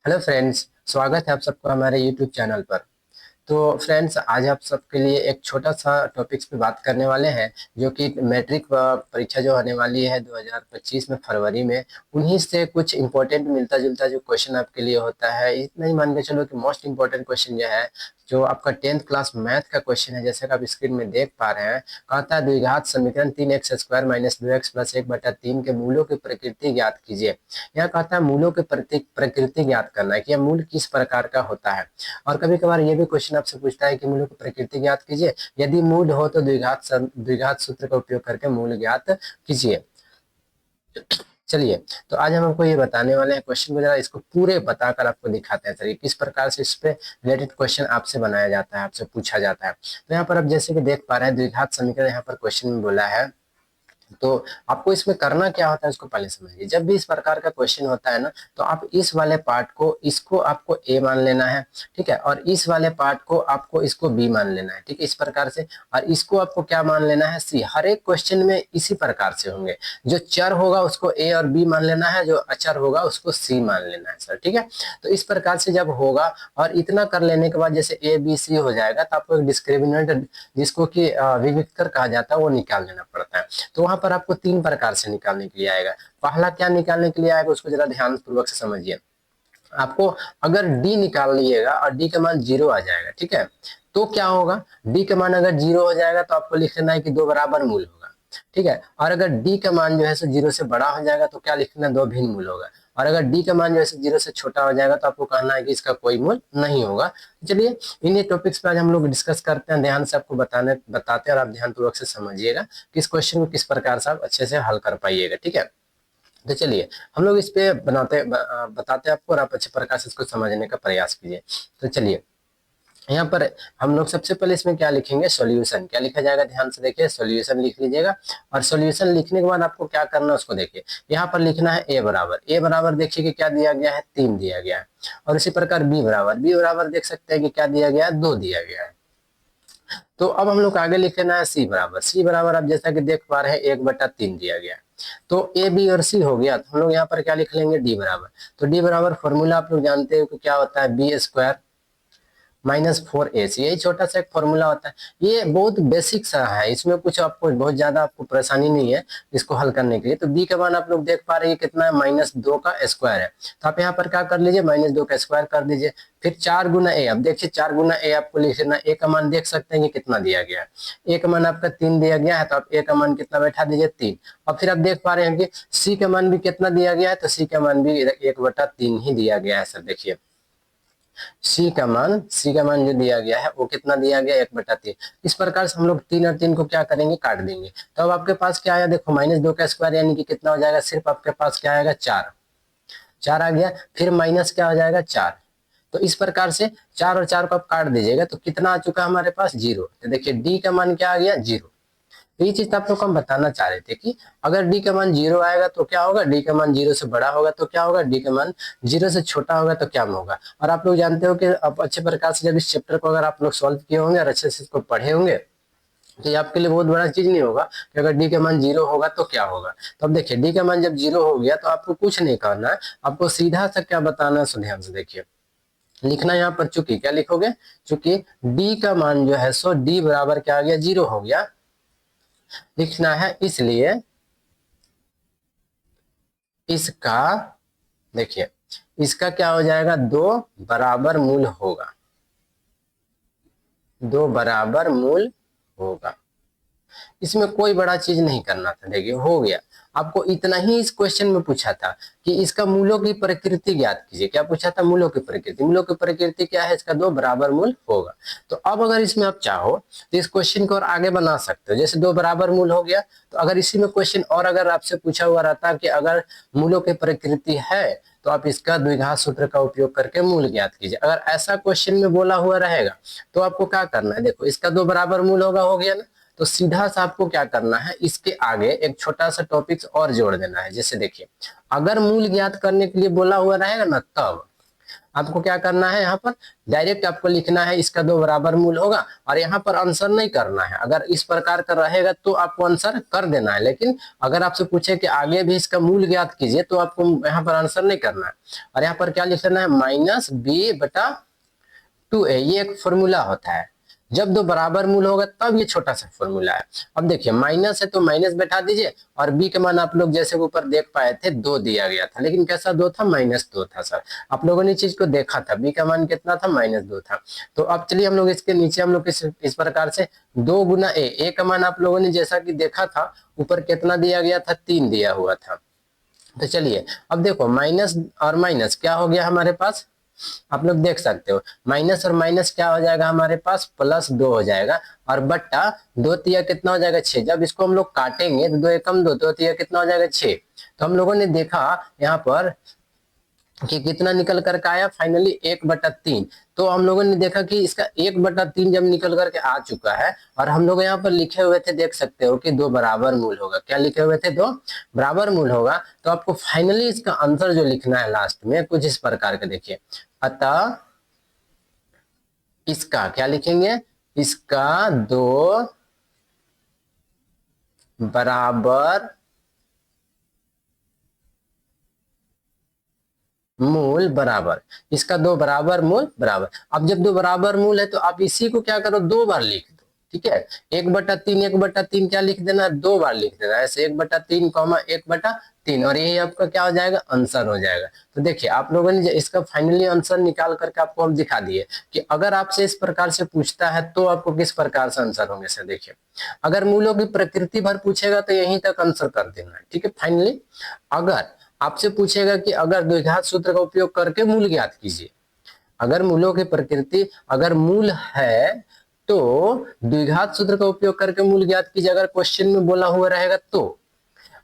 Hello friends, स्वागत है आप सबका हमारे यूट्यूब चैनल पर। तो फ्रेंड्स, आज आप सबके लिए एक छोटा सा टॉपिक्स पे बात करने वाले हैं, जो कि मैट्रिक परीक्षा जो होने वाली है 2025 में फरवरी में, उन्हीं से कुछ इंपॉर्टेंट मिलता जुलता जो क्वेश्चन आपके लिए होता है। इतना ही मान के चलो कि मोस्ट इंपॉर्टेंट क्वेश्चन जो है, जो आपका 10th क्लास मैथ का क्वेश्चन है, जैसे कि आप स्क्रीन में देख पा रहे हैं। कहता है द्विघात समीकरण 3x² माइनस 2x प्लस 1/3 के मूलों की प्रकृति ज्ञात कीजिए। यह कहता है मूलों की प्रकृति ज्ञात करना है कि यह मूल किस प्रकार का होता है। और कभी कभार ये भी क्वेश्चन आपसे पूछता है कि मूलों की प्रकृति ज्ञात कीजिए। यदि मूल हो तो द्विघात सूत्र का उपयोग करके मूल ज्ञात कीजिए। चलिए, तो आज हम आपको ये बताने वाले हैं क्वेश्चन को, जरा इसको पूरे बताकर आपको दिखाते हैं सर किस प्रकार से इस पे रिलेटेड क्वेश्चन आपसे बनाया जाता है, आपसे पूछा जाता है। तो यहाँ पर आप जैसे कि देख पा रहे हैं, द्विघात समीकरण यहाँ पर क्वेश्चन में बोला है। तो आपको इसमें करना क्या होता है, इसको पहले समझिए। जब भी इस प्रकार का क्वेश्चन होता है ना, तो आप इस वाले पार्ट को, इसको आपको ए मान लेना है, ठीक है, और इस वाले पार्ट को आपको इसको बी मान लेना है, ठीक है, इस प्रकार से। और इसको आपको क्या मान लेना है, सी। हर एक क्वेश्चन में इसी प्रकार से होंगे। जो चर होगा उसको ए और बी मान लेना है, जो अचर होगा उसको सी मान लेना है सर, ठीक है। तो इस प्रकार से जब होगा और इतना कर लेने के बाद जैसे ए बी सी हो जाएगा, तो आपको एक डिस्क्रिमिनेंट, जिसको कि विविक्तर कहा जाता है, वो निकाल लेना पड़ता है। तो वहां पर आपको तीन प्रकार से निकालने के लिए आएगा। पहला क्या निकालने के लिए आएगा, उसको जरा ध्यान पूर्वक से समझिए। आपको अगर डी निकाल लिएगा और डी का मान 0 आ जाएगा, ठीक है, तो क्या होगा, डी का मान अगर 0 हो जाएगा तो आपको लिख लेना है कि दो बराबर मूल होगा, ठीक है। और अगर डी का मान जो है सो 0 से बड़ा हो जाएगा तो क्या लिखना है, दो भिन्न मूल होगा। और अगर डी का मान जो है 0 से छोटा हो जाएगा तो आपको कहना है कि इसका कोई मूल नहीं होगा। चलिए, इन्हीं टॉपिक्स पे आज हम लोग डिस्कस करते हैं, ध्यान से आपको बताते हैं, और आप ध्यान पूर्वक से समझिएगा कि इस क्वेश्चन को किस प्रकार से आप अच्छे से हल कर पाइएगा, ठीक है। तो चलिए, हम लोग इस पे बताते हैं आपको, और आप अच्छे प्रकार से इसको समझने का प्रयास कीजिए। तो चलिए, यहाँ पर हम लोग सबसे पहले इसमें क्या लिखेंगे, सॉल्यूशन। क्या लिखा जाएगा, ध्यान से देखिए, सॉल्यूशन लिख लीजिएगा। और सॉल्यूशन लिखने के बाद आपको क्या करना है, उसको देखिए। यहाँ पर लिखना है ए बराबर देखिए कि क्या दिया गया है, 3 दिया गया है। और इसी प्रकार बी बराबर देख सकते हैं कि क्या दिया गया है, 2 दिया गया है। तो अब हम लोग आगे लिखना है सी बराबर आप जैसा कि देख पा रहे हैं 1/3 दिया गया है। तो ए बी और सी हो गया, तो हम लोग यहाँ पर क्या लिख लेंगे, डी बराबर। तो डी बराबर फॉर्मूला आप लोग जानते हो कि क्या होता है, बी² -4ac, यही छोटा सा एक फॉर्मूला होता है। ये बहुत बेसिक सा है, इसमें कुछ आपको बहुत ज्यादा आपको परेशानी नहीं है इसको हल करने के लिए। तो बी का मान आप लोग देख पा रहे हैं कितना है, -2 का स्क्वायर है। तो आप यहाँ पर क्या कर लीजिए, -2 का स्क्वायर कर दीजिए। फिर 4 गुना ए, अब देखिए 4 गुना ए आपको लिखना। ए का मान देख सकते हैं कि कितना दिया गया है, ए का मान आपका 3 दिया गया है, तो आप ए का मान कितना बैठा दीजिए, 3। और फिर आप देख पा रहे हैं कि सी का मान भी कितना दिया गया है, तो सी का मान भी 1/3 ही दिया गया है सर। देखिए, सी का मान जो दिया गया है वो कितना दिया गया, 1/3। इस प्रकार से हम लोग 3 और 3 को क्या करेंगे, काट देंगे। तो अब आपके पास क्या आया, देखो -2 का स्क्वायर यानी कि कितना हो जाएगा, सिर्फ आपके पास क्या आएगा, 4। 4 आ गया, फिर माइनस क्या हो जाएगा, 4। तो इस प्रकार से 4 और 4 को आप काट दीजिएगा तो कितना आ चुका है हमारे पास, 0। तो देखिए डी का मान क्या आ गया, 0। तो ये चीज आप लोग को हम बताना चाह रहे थे कि अगर डी का मान 0 आएगा तो क्या होगा, डी का मान 0 से बड़ा होगा तो क्या होगा, डी का मान 0 से छोटा होगा तो क्या होगा। और आप लोग जानते हो कि आप अच्छे प्रकार से जब इस चैप्टर को अगर आप लोग सॉल्व किए होंगे और अच्छे से इसको पढ़े होंगे, तो ये आपके लिए बहुत बड़ा चीज नहीं होगा कि अगर डी का मान 0 होगा तो क्या होगा। तो अब देखिए, डी का मान जब 0 हो गया तो आपको कुछ नहीं करना है, आपको सीधा सा क्या बताना है, सो ध्यान से देखिए। लिखना यहाँ पर चूंकि क्या लिखोगे, चूंकि डी का मान जो है सो डी बराबर क्या आ गया, 0 हो गया, लिखना है। इसलिए इसका, देखिए, इसका क्या हो जाएगा, दो बराबर मूल होगा, दो बराबर मूल होगा। इसमें कोई बड़ा चीज नहीं करना था, देखिए हो गया। आपको इतना ही इस क्वेश्चन में पूछा था कि इसका मूलों की प्रकृति ज्ञात कीजिए। क्या पूछा था, मूलों की प्रकृति। मूलों की प्रकृति क्या है, इसका दो बराबर मूल होगा। तो अब अगर इसमें आप चाहो तो इस क्वेश्चन को और आगे बना सकते हो। जैसे दो बराबर मूल हो गया, तो अगर इसी में क्वेश्चन और अगर आपसे पूछा हुआ रहता कि अगर मूलों की प्रकृति है तो आप इसका द्विघात सूत्र का उपयोग करके मूल ज्ञात कीजिए। अगर ऐसा क्वेश्चन में बोला हुआ रहेगा तो आपको क्या करना है, देखो इसका दो बराबर मूल होगा, हो गया ना। तो सीधा सा आपको क्या करना है, इसके आगे एक छोटा सा टॉपिक्स और जोड़ देना है। जैसे देखिए, अगर मूल ज्ञात करने के लिए बोला हुआ रहेगा ना, तब आपको क्या करना है, यहाँ पर डायरेक्ट आपको लिखना है इसका 2 बराबर मूल होगा, और यहाँ पर आंसर नहीं करना है। अगर इस प्रकार का रहेगा तो आपको आंसर कर देना है, लेकिन अगर आपसे पूछे कि आगे भी इसका मूल ज्ञात कीजिए तो आपको यहाँ पर आंसर नहीं करना है। और यहाँ पर क्या लिख लेना है, -b/2a, ये एक फॉर्मूला होता है। जब 2 बराबर मूल होगा तब ये छोटा सा फॉर्मूला है। अब देखिए माइनस है तो माइनस बैठा दीजिए, और b के मान आप लोग जैसे ऊपर देख पाए थे 2 दिया गया था, लेकिन कैसा 2 था, -2 था सर। आप लोगों ने चीज को देखा था, b का मान कितना था, -2 था। तो अब चलिए हम लोग इसके नीचे हम लोग इस प्रकार से 2 गुना a का मान आप लोगों ने जैसा कि देखा था ऊपर कितना दिया गया था, 3 दिया हुआ था। तो चलिए अब देखो माइनस और माइनस क्या हो गया हमारे पास, आप लोग देख सकते हो माइनस और माइनस क्या हो जाएगा हमारे पास, +2 हो जाएगा, और बट्टा 2 तिया कितना हो जाएगा, 6। जब इसको हम लोग काटेंगे तो 2 एकम 2, 2 तिया कितना हो जाएगा, 6। तो हम लोगों ने देखा यहाँ पर कि कितना निकल करके आया, फाइनली 1/3। तो हम लोगों ने देखा कि इसका 1/3 जब निकल करके आ चुका है, और हम लोग यहाँ पर लिखे हुए थे, देख सकते हो कि 2 बराबर मूल होगा। क्या लिखे हुए थे, 2 बराबर मूल होगा। तो आपको फाइनली इसका आंसर जो लिखना है लास्ट में कुछ इस प्रकार का देखिए, अतः इसका क्या लिखेंगे, इसका 2 बराबर मूल बराबर, इसका 2 बराबर मूल बराबर। अब जब 2 बराबर मूल है तो आप इसी को क्या करो, 2 बार लिख दो, ठीक है। 1/3 1/3 क्या लिख देना, 2 बार लिख देना, ऐसे 1/3 1/3, और यही आपका क्या हो जाएगा, आंसर हो जाएगा। तो देखिए आप लोगों ने इसका फाइनली आंसर निकाल करके आपको हम दिखा दिए कि अगर आपसे इस प्रकार से पूछता है तो आपको किस प्रकार से आंसर होंगे। सर देखिए अगर मूलों की प्रकृति भर पूछेगा तो यहीं तक आंसर कर देना है, ठीक है। फाइनली अगर आपसे पूछेगा कि अगर द्विघात सूत्र का उपयोग करके मूल ज्ञात कीजिए, अगर मूलों की प्रकृति अगर मूल है तो द्विघात सूत्र का उपयोग करके मूल ज्ञात कीजिए, अगर क्वेश्चन में बोला हुआ रहेगा तो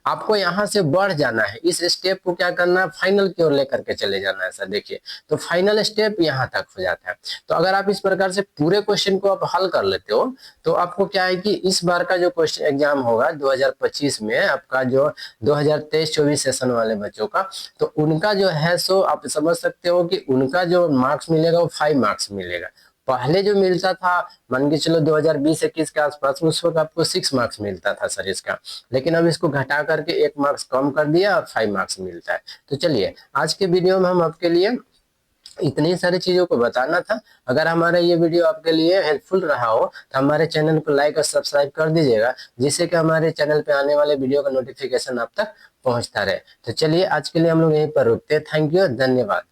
आपको यहां से बढ़ जाना है, इस स्टेप को क्या करना है, फाइनल की ओर लेकर के चले जाना है। सर देखिए तो फाइनल स्टेप यहां तक हो जाता है। तो अगर आप इस प्रकार से पूरे क्वेश्चन को आप हल कर लेते हो तो आपको क्या है कि इस बार का जो क्वेश्चन एग्जाम होगा 2025 में, आपका जो 2023-24 सेशन वाले बच्चों का, तो उनका जो है सो आप समझ सकते हो कि उनका जो मार्क्स मिलेगा वो 5 मार्क्स मिलेगा। पहले जो मिलता था मान के चलो 2020-21 के आसपास, उस वक्त आपको 6 मार्क्स मिलता था सर इसका, लेकिन अब इसको घटा करके 1 मार्क्स कम कर दिया और 5 मार्क्स मिलता है। तो चलिए आज के वीडियो में हम आपके लिए इतनी सारी चीजों को बताना था। अगर हमारा ये वीडियो आपके लिए हेल्पफुल रहा हो तो हमारे चैनल को लाइक और सब्सक्राइब कर दीजिएगा, जिससे कि हमारे चैनल पे आने वाले वीडियो का नोटिफिकेशन आप तक पहुंचता रहे। तो चलिए आज के लिए हम लोग यहीं पर रुकते हैं। थैंक यू, धन्यवाद।